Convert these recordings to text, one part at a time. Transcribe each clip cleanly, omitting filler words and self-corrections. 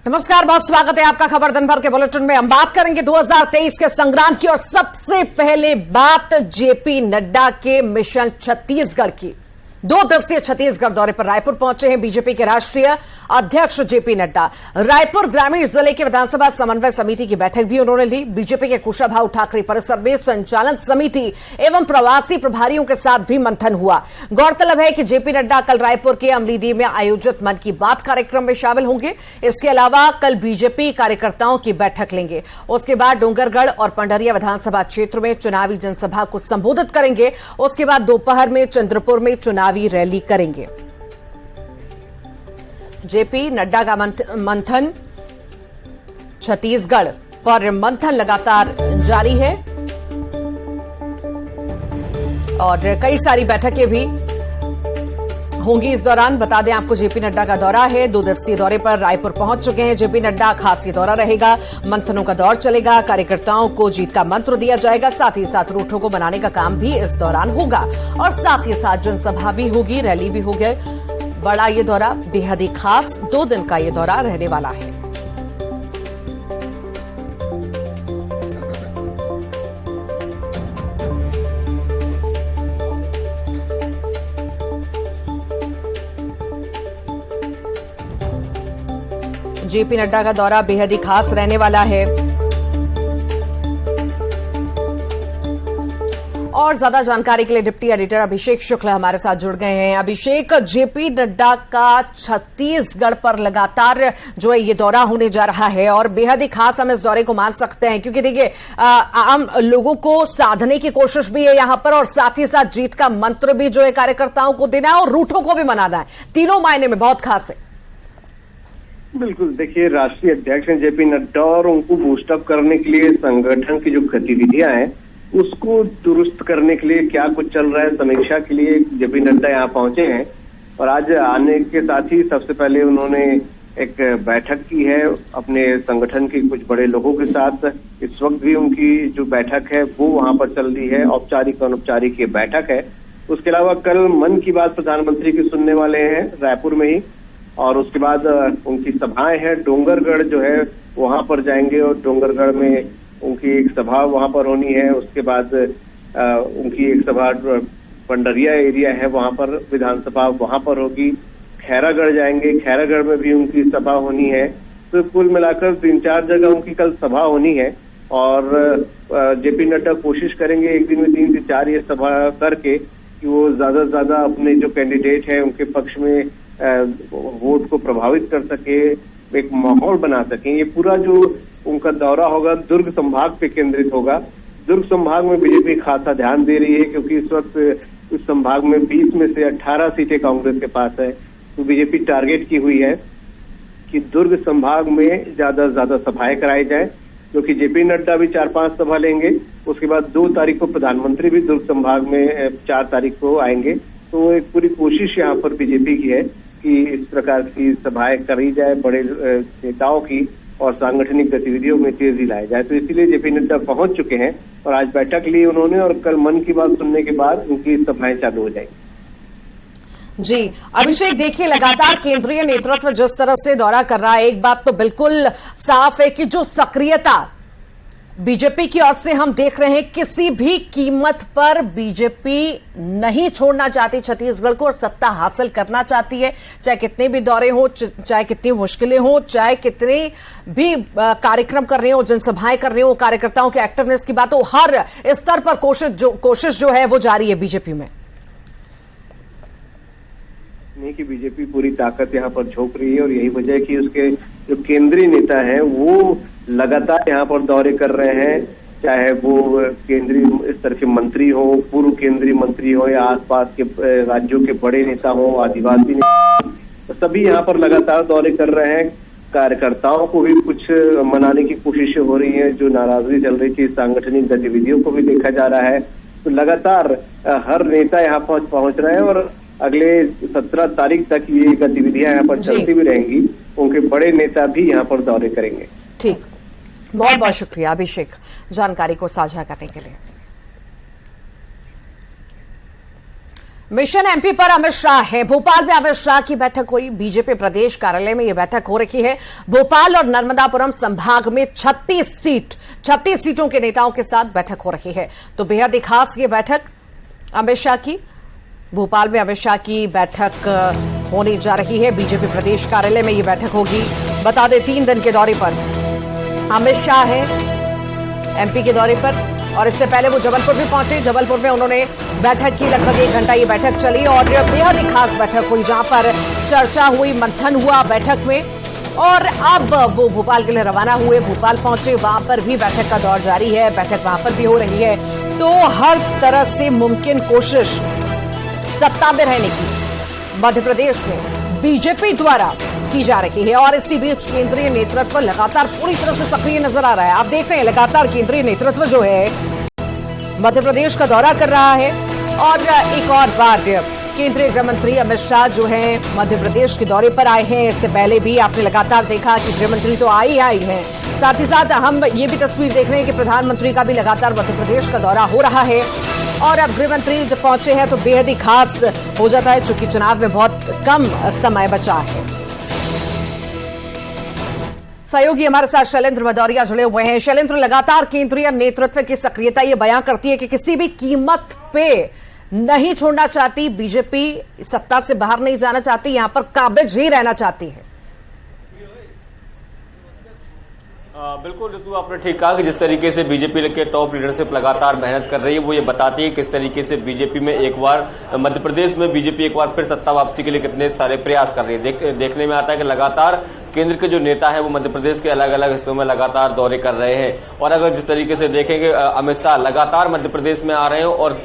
नमस्कार, बहुत स्वागत है आपका खबर दिन भर के बुलेटिन में। हम बात करेंगे 2023 के संग्राम की और सबसे पहले बात जेपी नड्डा के मिशन छत्तीसगढ़ की। 2 दिवसीय छत्तीसगढ़ दौरे पर रायपुर पहुंचे हैं बीजेपी के राष्ट्रीय अध्यक्ष जेपी नड्डा। रायपुर ग्रामीण जिले के विधानसभा समन्वय समिति की बैठक भी उन्होंने ली। बीजेपी के कुशाभाऊ ठाकरे परिसर में संचालन समिति एवं प्रवासी प्रभारियों के साथ भी मंथन हुआ। गौरतलब है कि जेपी नड्डा कल रायपुर के अमलीडीह में आयोजित मन की बात कार्यक्रम में शामिल होंगे। इसके अलावा कल बीजेपी कार्यकर्ताओं की बैठक लेंगे। उसके बाद डोंगरगढ़ और पंडरिया विधानसभा क्षेत्र में चुनावी जनसभा को संबोधित करेंगे। उसके बाद दोपहर में चंद्रपुर में चुनावी रैली करेंगे। जेपी नड्डा का मंथन छत्तीसगढ़ पर मंथन लगातार जारी है और कई सारी बैठकें भी होंगी इस दौरान। बता दें आपको, जेपी नड्डा का दौरा है। 2 दिवसीय दौरे पर रायपुर पहुंच चुके हैं जेपी नड्डा। खास ये दौरा रहेगा, मंथनों का दौर चलेगा, कार्यकर्ताओं को जीत का मंत्र दिया जाएगा। साथ ही साथ रूठों को बनाने का काम भी इस दौरान होगा और साथ ही साथ जनसभा भी होगी, रैली भी होगी। बड़ा ये दौरा बेहद ही खास 2 दिन का ये दौरा रहने वाला है। जेपी नड्डा का दौरा बेहद ही खास रहने वाला है और ज्यादा जानकारी के लिए डिप्टी एडिटर अभिषेक शुक्ल हमारे साथ जुड़ गए हैं। अभिषेक, जेपी नड्डा का छत्तीसगढ़ पर लगातार जो है ये दौरा होने जा रहा है और बेहद ही खास हम इस दौरे को मान सकते हैं, क्योंकि देखिए आम लोगों को साधने की कोशिश भी है यहां पर और साथ ही साथ जीत का मंत्र भी जो है कार्यकर्ताओं को देना है और रूठों को भी मनाना है। तीनों मायने में बहुत खास है। बिल्कुल, देखिए राष्ट्रीय अध्यक्ष हैं जेपी नड्डा और उनको बूस्टअप करने के लिए संगठन की जो गतिविधियां हैं उसको दुरुस्त करने के लिए क्या कुछ चल रहा है, समीक्षा के लिए जेपी नड्डा यहाँ पहुंचे हैं। और आज आने के साथ ही सबसे पहले उन्होंने एक बैठक की है अपने संगठन के कुछ बड़े लोगों के साथ। इस वक्त भी उनकी जो बैठक है वो वहां पर चल रही है, औपचारिक अनौपचारिक ये बैठक है। उसके अलावा कल मन की बात प्रधानमंत्री की सुनने वाले हैं रायपुर में ही, और उसके बाद उनकी सभाएं हैं। डोंगरगढ़ जो है वहां पर जाएंगे और डोंगरगढ़ में उनकी एक सभा वहां पर होनी है। उसके बाद उनकी एक सभा पंडरिया एरिया है वहां पर, विधानसभा वहां पर होगी। खैरागढ़ जाएंगे, खैरागढ़ में भी उनकी सभा होनी है। तो कुल मिलाकर 3-4 जगह उनकी कल सभा होनी है और जेपी नड्डा कोशिश करेंगे एक दिन में 3 से 4 ये सभा करके कि वो ज्यादा से ज्यादा अपने जो कैंडिडेट है उनके पक्ष में वोट को प्रभावित कर सके, एक माहौल बना सके। ये पूरा जो उनका दौरा होगा दुर्ग संभाग पे केंद्रित होगा। दुर्ग संभाग में बीजेपी खासा ध्यान दे रही है क्योंकि इस वक्त इस संभाग में 20 में से 18 सीटें कांग्रेस के पास है। तो बीजेपी टारगेट की हुई है कि दुर्ग संभाग में ज्यादा से ज्यादा सभाएं कराई जाए, क्योंकि जेपी नड्डा भी 4-5 सभा लेंगे। उसके बाद 2 तारीख को प्रधानमंत्री भी दुर्ग संभाग में 4 तारीख को आएंगे। तो एक पूरी कोशिश यहाँ पर बीजेपी की है कि इस प्रकार की सभाएं करी जाए बड़े नेताओं की और सांगठनिक गतिविधियों में तेजी लाई जाए। तो इसीलिए जेपी नड्डा पहुंच चुके हैं और आज बैठक ली उन्होंने और कल मन की बात सुनने के बाद उनकी सभाएं चालू हो जाएंगी। जी अभिषेक, देखिए लगातार केंद्रीय नेतृत्व जिस तरह से दौरा कर रहा है, एक बात तो बिल्कुल साफ है कि जो सक्रियता बीजेपी की ओर से हम देख रहे हैं, किसी भी कीमत पर बीजेपी नहीं छोड़ना चाहती छत्तीसगढ़ को और सत्ता हासिल करना चाहती है। चाहे कितने भी दौरे हो, चाहे कितनी मुश्किलें हो, चाहे कितने भी कार्यक्रम कर रहे हो, जनसभाएं कर रहे हो, कार्यकर्ताओं के एक्टिवनेस की बात हो, हर स्तर पर कोशिश जो है वो जारी है बीजेपी में। नहीं कि बीजेपी पूरी ताकत यहाँ पर झोंक रही है और यही वजह है कि उसके जो केंद्रीय नेता हैं वो लगातार यहाँ पर दौरे कर रहे हैं। चाहे वो केंद्रीय स्तर के मंत्री हो, पूर्व केंद्रीय मंत्री हो या आसपास के राज्यों के बड़े नेता हो, आदिवासी नेता, तो सभी यहाँ पर लगातार दौरे कर रहे हैं। कार्यकर्ताओं को भी कुछ मनाने की कोशिशें हो रही हैं, जो नाराजगी चल रही थी सांगठनिक गतिविधियों को भी देखा जा रहा है। तो लगातार हर नेता यहाँ पहुंच रहे हैं और अगले 17 तारीख तक ये गतिविधियां यहाँ पर चलती भी रहेंगी। उनके बड़े नेता भी यहाँ पर दौरे करेंगे। ठीक, बहुत बहुत शुक्रिया अभिषेक जानकारी को साझा करने के लिए। मिशन एमपी पर अमित शाह है। भोपाल में अमित शाह की बैठक हुई। बीजेपी प्रदेश कार्यालय में यह बैठक हो रही है। भोपाल और नर्मदापुरम संभाग में 36 सीटों के नेताओं के साथ बैठक हो रही है। तो बेहद ही खास ये बैठक अमित शाह की, भोपाल में अमित शाह की बैठक होने जा रही है। बीजेपी प्रदेश कार्यालय में यह बैठक होगी। बता दें 3 दिन के दौरे पर अमित शाह है, एमपी के दौरे पर, और इससे पहले वो जबलपुर भी पहुंचे। जबलपुर में उन्होंने बैठक की। लगभग 1 घंटा ये बैठक चली और बेहद ही खास बैठक हुई, जहां पर चर्चा हुई, मंथन हुआ बैठक में। और अब वो भोपाल के लिए रवाना हुए, भोपाल पहुंचे। वहां पर भी बैठक का दौर जारी है, बैठक वहां पर भी हो रही है। तो हर तरह से मुमकिन कोशिश सत्ता में रहने की मध्य प्रदेश में बीजेपी द्वारा की जा रही है। और इसी बीच केंद्रीय नेतृत्व लगातार पूरी तरह से सक्रिय नजर आ रहा है। आप देख रहे हैं लगातार केंद्रीय नेतृत्व जो है मध्य प्रदेश का दौरा कर रहा है। और एक और बार केंद्रीय गृह मंत्री अमित शाह जो है मध्य प्रदेश के दौरे पर आए हैं। इससे पहले भी आपने लगातार देखा कि गृह मंत्री तो आई हैं, साथ ही साथ हम ये भी तस्वीर देख रहे हैं कि प्रधानमंत्री का भी लगातार मध्य प्रदेश का दौरा हो रहा है। और अब गृह मंत्री जब पहुंचे हैं तो बेहद ही खास हो जाता है, चूंकि चुनाव में बहुत कम समय बचा है। सहयोगी हमारे साथ शैलेंद्र भदौरिया जुड़े हुए हैं। शैलेंद्र, लगातार केंद्रीय नेतृत्व की सक्रियता ये बयां करती है कि किसी भी कीमत पे नहीं छोड़ना चाहती बीजेपी, सत्ता से बाहर नहीं जाना चाहती, यहां पर काबिज ही रहना चाहती है। बिल्कुल ऋतु, आपने ठीक कहा कि जिस तरीके से बीजेपी के टॉप लीडरशिप लगातार मेहनत कर रही है, वो ये बताती है किस तरीके से बीजेपी में एक बार मध्य प्रदेश में बीजेपी एक बार फिर सत्ता वापसी के लिए कितने सारे प्रयास कर रही है। देखने में आता है कि लगातार केंद्र के जो नेता हैं वो मध्य प्रदेश के अलग अलग हिस्सों में लगातार दौरे कर रहे हैं। और अगर जिस तरीके से देखेंगे अमित शाह लगातार मध्य प्रदेश में आ रहे हैं और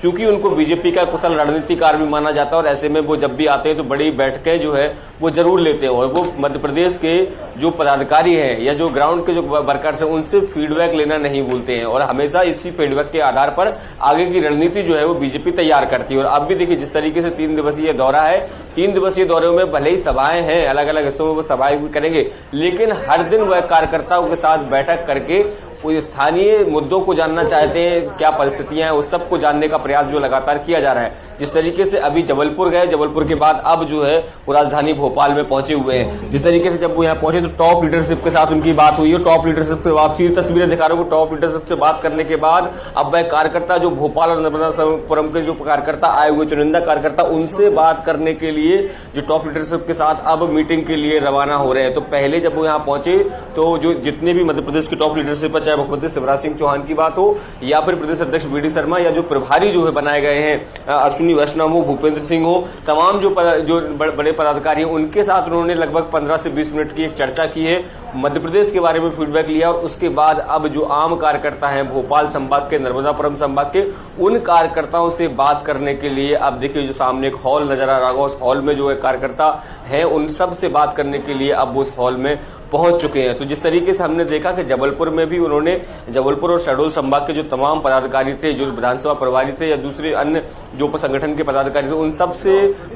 चूंकि उनको बीजेपी का कुशल रणनीतिकार भी माना जाता है और ऐसे में वो जब भी आते हैं तो बड़ी बैठकें जो है वो जरूर लेते हैं। और वो मध्य प्रदेश के जो पदाधिकारी हैं या जो ग्राउंड के जो वर्कर्स हैं उनसे फीडबैक लेना नहीं भूलते हैं और हमेशा इसी फीडबैक के आधार पर आगे की रणनीति जो है वो बीजेपी तैयार करती है। और अब भी देखिए जिस तरीके से 3 दिवसीय दौरा है, 3 दिवसीय दौरे में भले ही सभाएं हैं, अलग अलग हिस्सों में वो सभाएं भी करेंगे, लेकिन हर दिन वह कार्यकर्ताओं के साथ बैठक करके वो स्थानीय मुद्दों को जानना चाहते हैं, क्या परिस्थितियां हैं, उस सबको जानने का प्रयास जो लगातार किया जा रहा है। जिस तरीके से अभी जबलपुर गए, जबलपुर के बाद अब जो है वो राजधानी भोपाल में पहुंचे हुए हैं। जिस तरीके से जब वो यहाँ पहुंचे तो टॉप लीडरशिप के साथ उनकी बात हुई है। टॉप लीडरशिप से आप सीधी तस्वीरें दिखा रहे हो। टॉप लीडरशिप से बात करने के बाद अब वह कार्यकर्ता जो भोपाल और नर्मदापुरम के जो कार्यकर्ता आए हुए, चुनिंदा कार्यकर्ता, उनसे बात करने के लिए जो टॉप लीडरशिप के साथ अब मीटिंग के लिए रवाना हो रहे हैं। तो पहले जब वो यहाँ पहुंचे तो जो जितने भी मध्य प्रदेश की टॉप लीडरशिप है, चाहे मुख्यमंत्री शिवराज सिंह चौहान की बात हो या फिर प्रदेश अध्यक्ष वीडी शर्मा या जो प्रभारी जो है बनाए गए हैं अश्विनी वैष्णव हो, भूपेंद्र सिंह हो, तमाम जो बड़े पदाधिकारी हैं उनके साथ उन्होंने लगभग 15 से 20 मिनट की एक चर्चा की है, मध्य प्रदेश के बारे में फीडबैक लिया। और उसके बाद अब जो आम कार्यकर्ता हैं भोपाल संभाग के, नर्मदापुरम संभाग के, उन कार्यकर्ताओं से बात करने के लिए अब देखिए जो सामने एक हॉल नजर आ रहा होगा, उस हॉल में जो है कार्यकर्ता है उन सब से बात करने के लिए अब उस हॉल में पहुंच चुके हैं। तो जिस तरीके से हमने देखा कि जबलपुर में भी उन्होंने जबलपुर और शहडोल संभाग के जो तमाम पदाधिकारी थे, जो विधानसभा प्रभारी थे या दूसरे अन्य जो संगठन के पदाधिकारी थे, उन सब से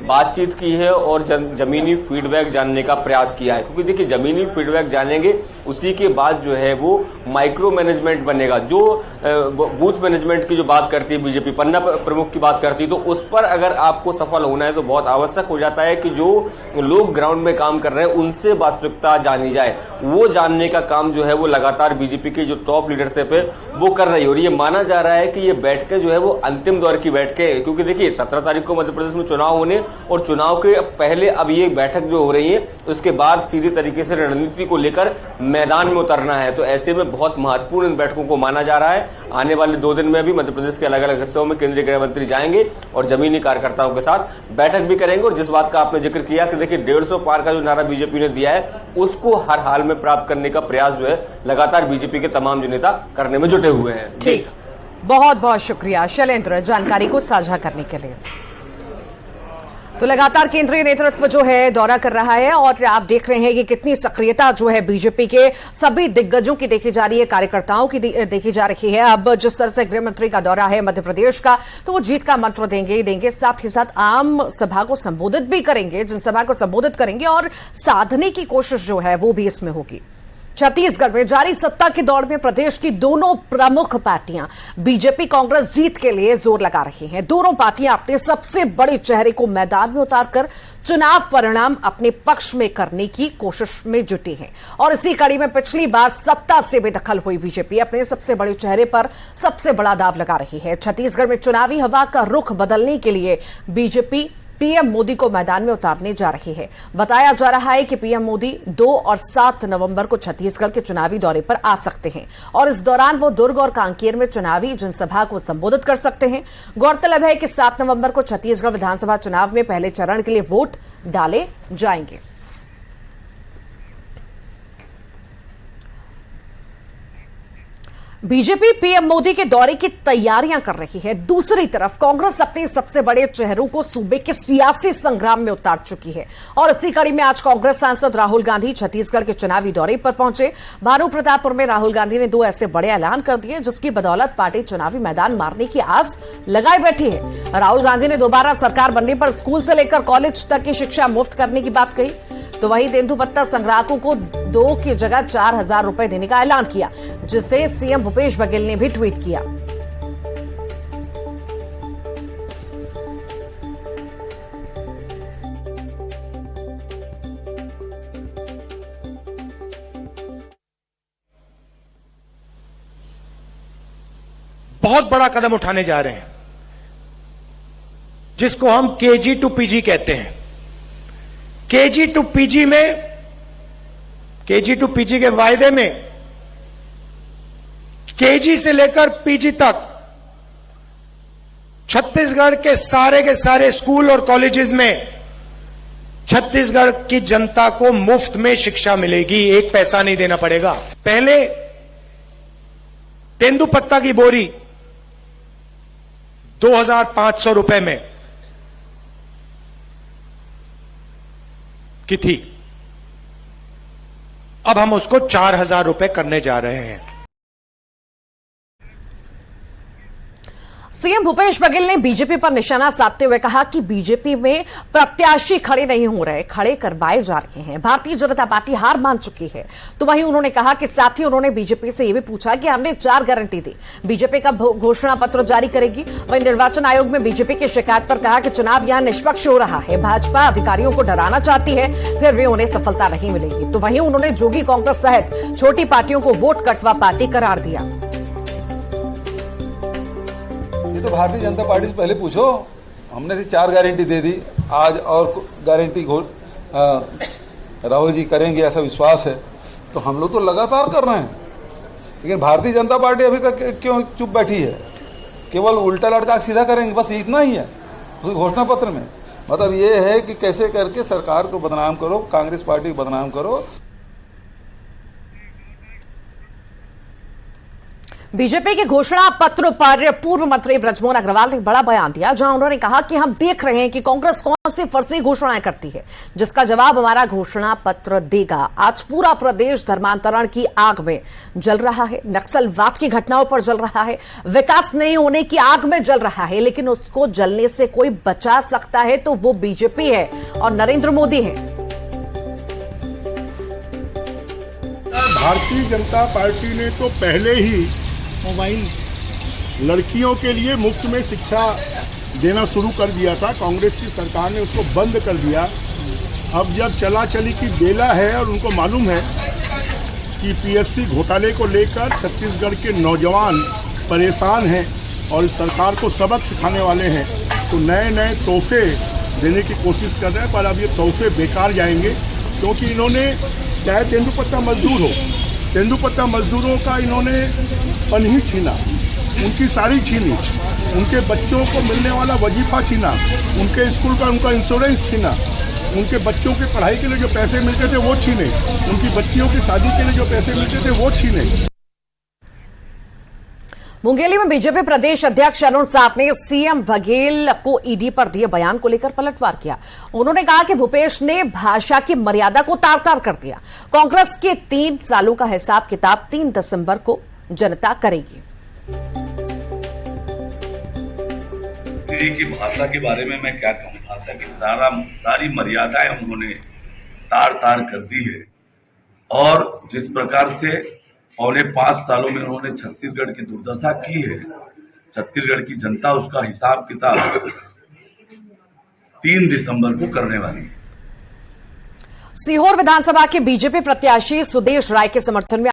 बातचीत की है और जमीनी फीडबैक जानने का प्रयास किया है। क्योंकि देखिए जमीनी फीडबैक जानेंगे, उसी के बाद जो है वो माइक्रो मैनेजमेंट बनेगा। जो बूथ मैनेजमेंट की जो बात करती है बीजेपी, पन्ना प्रमुख की बात करती है, तो उस पर अगर आपको सफल होना है तो बहुत आवश्यक हो जाता है कि जो लोग ग्राउंड में काम कर रहे हैं उनसे वास्तविकता जानी जाए। वो जानने का काम जो है वो लगातार बीजेपी की जो टॉप लीडरशिप है वो कर रही है। और ये माना जा रहा है कि ये बैठकें जो है वो अंतिम दौर की बैठकें है, क्योंकि देखिए 17 तारीख को मध्य प्रदेश में चुनाव होने और चुनाव के पहले अब ये बैठक जो हो रही है उसके बाद सीधे तरीके से रणनीति को लेकर मैदान में उतरना है। तो ऐसे में बहुत महत्वपूर्ण इन बैठकों को माना जा रहा है। आने वाले 2 दिन में भी मध्य प्रदेश के अलग अलग हिस्सों में केंद्रीय गृह मंत्री जाएंगे और जमीनी कार्यकर्ताओं के साथ बैठक भी करेंगे। और जिस बात का आपने जिक्र किया कि देखिए 150 पार का जो नारा बीजेपी ने दिया है उसको हर हाल में प्राप्त करने का प्रयास जो है लगातार बीजेपी के तमाम जो नेता करने में जुटे हुए हैं। ठीक, बहुत बहुत शुक्रिया शैलेंद्र जानकारी को साझा करने के लिए। तो लगातार केंद्रीय नेतृत्व जो है दौरा कर रहा है और आप देख रहे हैं कि कितनी सक्रियता जो है बीजेपी के सभी दिग्गजों की देखी जा रही है, कार्यकर्ताओं की देखी जा रही है। अब जिस तरह से गृह मंत्री का दौरा है मध्य प्रदेश का, तो वो जीत का मंत्र देंगे ही देंगे, साथ ही साथ आम सभा को संबोधित भी करेंगे, जनसभा को संबोधित करेंगे और साधने की कोशिश जो है वो भी इसमें होगी। छत्तीसगढ़ में जारी सत्ता की दौड़ में प्रदेश की दोनों प्रमुख पार्टियां बीजेपी कांग्रेस जीत के लिए जोर लगा रही हैं। दोनों पार्टियां अपने सबसे बड़े चेहरे को मैदान में उतारकर चुनाव परिणाम अपने पक्ष में करने की कोशिश में जुटी है और इसी कड़ी में पिछली बार सत्ता से बेदखल हुई बीजेपी अपने सबसे बड़े चेहरे पर सबसे बड़ा दांव लगा रही है। छत्तीसगढ़ में चुनावी हवा का रुख बदलने के लिए बीजेपी पीएम मोदी को मैदान में उतारने जा रही है। बताया जा रहा है कि पीएम मोदी 2 और 7 नवंबर को छत्तीसगढ़ के चुनावी दौरे पर आ सकते हैं और इस दौरान वो दुर्ग और कांकेर में चुनावी जनसभा को संबोधित कर सकते हैं। गौरतलब है कि 7 नवंबर को छत्तीसगढ़ विधानसभा चुनाव में पहले चरण के लिए वोट डाले जाएंगे। बीजेपी पीएम मोदी के दौरे की तैयारियां कर रही है। दूसरी तरफ कांग्रेस अपने सबसे बड़े चेहरों को सूबे के सियासी संग्राम में उतार चुकी है और इसी कड़ी में आज कांग्रेस सांसद राहुल गांधी छत्तीसगढ़ के चुनावी दौरे पर पहुंचे। भानुप्रतापपुर में राहुल गांधी ने 2 ऐसे बड़े ऐलान कर दिए जिसकी बदौलत पार्टी चुनावी मैदान मारने की आस लगाए बैठी है। राहुल गांधी ने दोबारा सरकार बनने पर स्कूल से लेकर कॉलेज तक की शिक्षा मुफ्त करने की बात कही, तो वहीं तेंदुपत्ता संग्राहकों को 2 की जगह 4,000 रुपए देने का ऐलान किया, जिसे सीएम भूपेश बघेल ने भी ट्वीट किया। बहुत बड़ा कदम उठाने जा रहे हैं जिसको हम केजी टू पीजी कहते हैं। केजी टू पीजी के वायदे में केजी से लेकर पीजी तक छत्तीसगढ़ के सारे स्कूल और कॉलेजेस में छत्तीसगढ़ की जनता को मुफ्त में शिक्षा मिलेगी, 1 पैसा नहीं देना पड़ेगा। पहले तेंदुपत्ता की बोरी 2,500 रुपए में की थी, अब हम उसको 4,000 रुपए करने जा रहे हैं। सीएम भूपेश बघेल ने बीजेपी पर निशाना साधते हुए कहा कि बीजेपी में प्रत्याशी खड़े नहीं हो रहे, खड़े करवाए जा रहे हैं। भारतीय जनता पार्टी हार मान चुकी है। तो वहीं उन्होंने कहा कि साथ ही उन्होंने बीजेपी से यह भी पूछा कि हमने 4 गारंटी दी, बीजेपी का घोषणा पत्र जारी करेगी। वहीं निर्वाचन आयोग में बीजेपी की शिकायत पर कहा कि चुनाव यहां निष्पक्ष हो रहा है, भाजपा अधिकारियों को डराना चाहती है, फिर भी उन्हें सफलता नहीं मिलेगी। तो वहीं उन्होंने जोगी कांग्रेस सहित छोटी पार्टियों को वोट कटवा पार्टी करार दिया। तो भारतीय जनता पार्टी से पहले पूछो, हमने थी 4 गारंटी दे दी, आज और गारंटी राहुल जी करेंगे ऐसा विश्वास है, तो हम लोग तो लगातार कर रहे हैं। लेकिन भारतीय जनता पार्टी अभी तक क्यों चुप बैठी है? केवल उल्टा लटका सीधा करेंगे, बस इतना ही है उस घोषणा पत्र में। मतलब ये है कि कैसे करके सरकार को बदनाम करो, कांग्रेस पार्टी को बदनाम करो। बीजेपी के घोषणा पत्र पर पूर्व मंत्री बृजमोहन अग्रवाल ने बड़ा बयान दिया, जहां उन्होंने कहा कि हम देख रहे हैं कि कांग्रेस कौन सी फर्जी घोषणाएं करती है, जिसका जवाब हमारा घोषणा पत्र देगा। आज पूरा प्रदेश धर्मांतरण की आग में जल रहा है, नक्सलवाद की घटनाओं पर जल रहा है, विकास नहीं होने की आग में जल रहा है, लेकिन उसको जलने से कोई बचा सकता है तो वो बीजेपी है और नरेंद्र मोदी है। भारतीय जनता पार्टी ने तो पहले ही मोबाइल लड़कियों के लिए मुफ्त में शिक्षा देना शुरू कर दिया था। कांग्रेस की सरकार ने उसको बंद कर दिया। अब जब चला चली की बेला है और उनको मालूम है कि पीएससी घोटाले को लेकर छत्तीसगढ़ के नौजवान परेशान हैं और इस सरकार को सबक सिखाने वाले हैं, तो नए नए तोहफे देने की कोशिश कर रहे हैं। पर अब ये तोहफे बेकार जाएंगे, क्योंकि इन्होंने चाहे तेंदुपत्ता मजदूर हो, तेंदुपत्ता मजदूरों का इन्होंने पन ही छीना, उनकी साड़ी छीनी, उनके बच्चों को मिलने वाला वजीफा छीना, उनके स्कूल का उनका इंश्योरेंस छीना, उनके बच्चों की पढ़ाई के लिए जो पैसे मिलते थे वो छीने, उनकी बच्चियों की शादी के लिए जो पैसे मिलते थे वो छीने। मुंगेली में बीजेपी प्रदेश अध्यक्ष अरुण साफ ने सीएम बघेल को ईडी पर दिए बयान को लेकर पलटवार किया। उन्होंने कहा कि भूपेश ने भाषा की मर्यादा को तार-तार कर दिया। कांग्रेस के 3 सालों का हिसाब किताब 3 दिसंबर को जनता करेगी। की भाषा के बारे में मैं क्या कहूँ, भाषा की सारी मर्यादाएं उन्होंने तार-तार कर दी है और जिस प्रकार से पौने 5 सालों में उन्होंने छत्तीसगढ़ की दुर्दशा की है, छत्तीसगढ़ की जनता उसका हिसाब किताब 3 दिसंबर को करने वाली है। सीहोर विधानसभा के बीजेपी प्रत्याशी सुदेश राय के समर्थन में